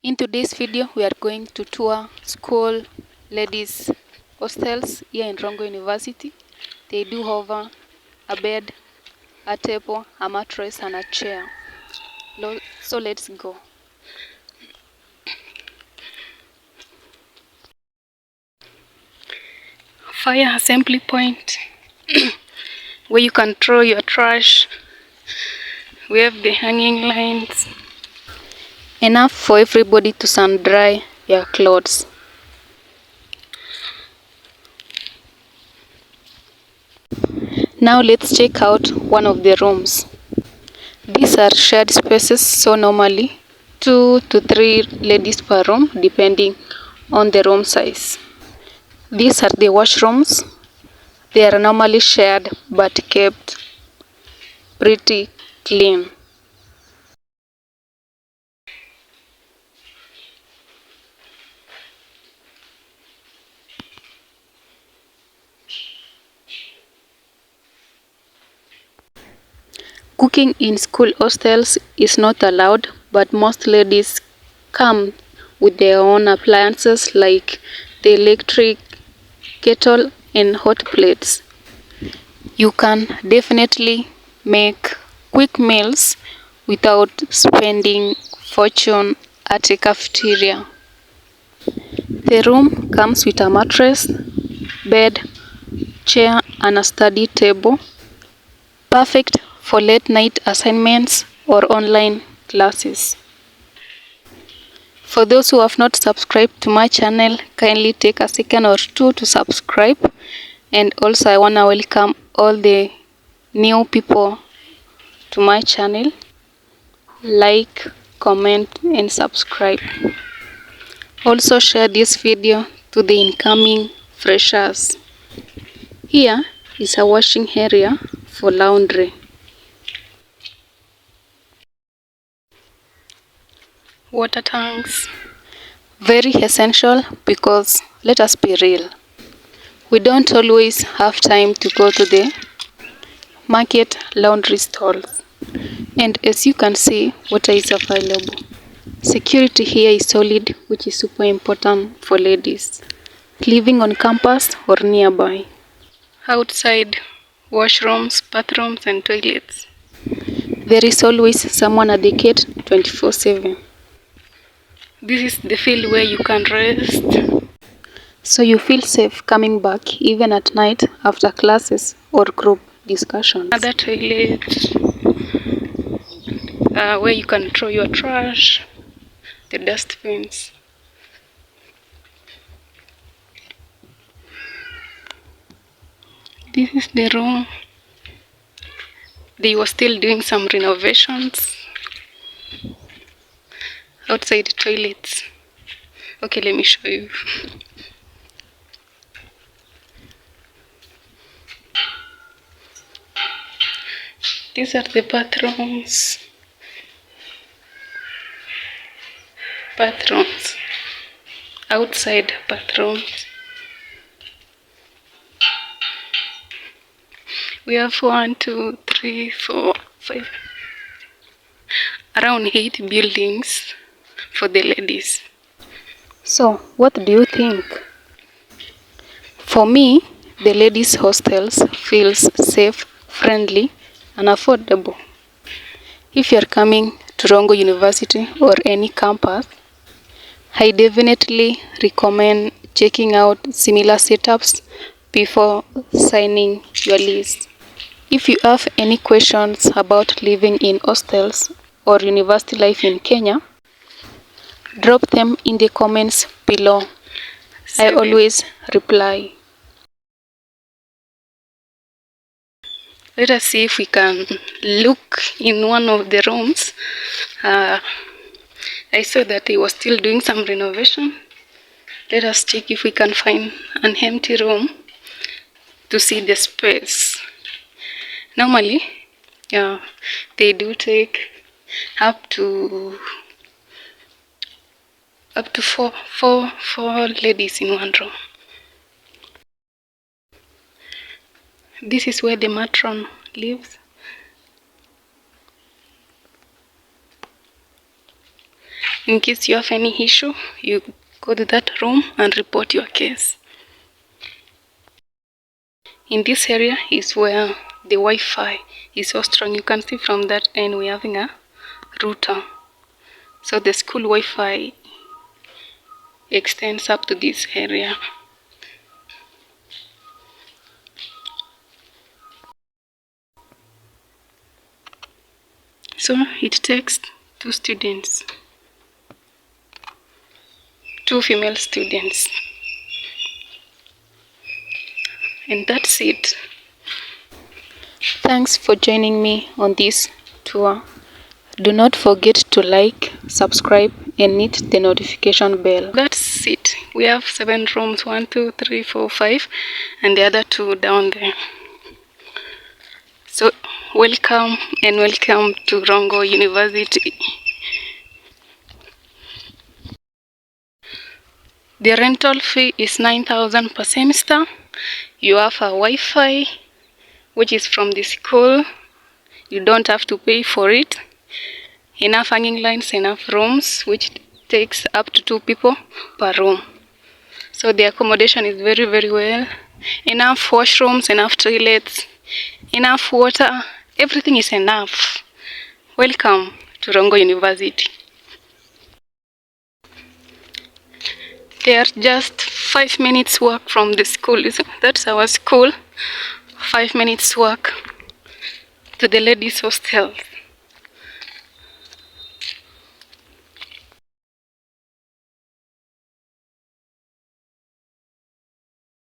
In today's video, we are going to tour school ladies hostels here in Rongo University. They do have a bed, a table, a mattress, and a chair. So let's go. Fire assembly point where you can throw your trash. We have the hanging lines. Enough for everybody to sun dry their clothes. Now let's check out one of the rooms. These are shared spaces, so normally 2 to 3 ladies per room depending on the room size. These are the washrooms. They are normally shared but kept pretty clean. Cooking in school hostels is not allowed, but most ladies come with their own appliances like the electric kettle and hot plates. You can definitely make quick meals without spending fortune at a cafeteria. The room comes with a mattress, bed, chair, and a study table, perfect for late night assignments or online classes. For those who have not subscribed to my channel, kindly take a second or two to subscribe. And also I wanna welcome all the new people to my channel. Like, comment, and subscribe. Also share this video to the incoming freshers. Here is a washing area for laundry. Water tanks. Very essential because, let us be real, we don't always have time to go to the market laundry stalls. And as you can see, water is available. Security here is solid, which is super important for ladies living on campus or nearby. Outside, washrooms, bathrooms, and toilets. There is always someone at the gate 24/7. This is the field where you can rest, so you feel safe coming back even at night after classes or group discussions. Other toilet where you can throw your trash, the dustbins. This is the room. They were still doing some renovations. Outside the toilets. Okay, let me show you. These are the bathrooms. Outside bathrooms. We have 1, 2, 3, 4, 5, around 8 buildings for the ladies. So, what do you think? For me, the ladies' hostels feels safe, friendly, and affordable. If you're coming to Rongo University or any campus, I definitely recommend checking out similar setups before signing your list. If you have any questions about living in hostels or university life in Kenya, drop them in the comments below. I always reply. Let us see if we can look in one of the rooms. I saw that they were still doing some renovation. Let us check if we can find an empty room to see the space. Normally, they do take up to four ladies in one room. This is where the matron lives. In case you have any issue, you go to that room and report your case. In this area is where the Wi-Fi is so strong. You can see from that end we're having a router. So the school Wi-Fi extends up to this area. So it takes 2 students, 2 female students. And that's it. Thanks for joining me on this tour. Do not forget to like, subscribe, and hit the notification bell. That's it. We have 7 rooms, 1, 2, 3, 4, 5, and the other 2 down there. So welcome and welcome to Rongo University. The rental fee is 9,000 per semester. You have a Wi-Fi, which is from the school. You don't have to pay for it. Enough hanging lines, enough rooms, which takes up to 2 people per room. So the accommodation is very, very well. Enough washrooms, enough toilets, enough water. Everything is enough. Welcome to Rongo University. They are just 5 minutes walk from the school. That's our school. 5 minutes walk to the ladies' hostel.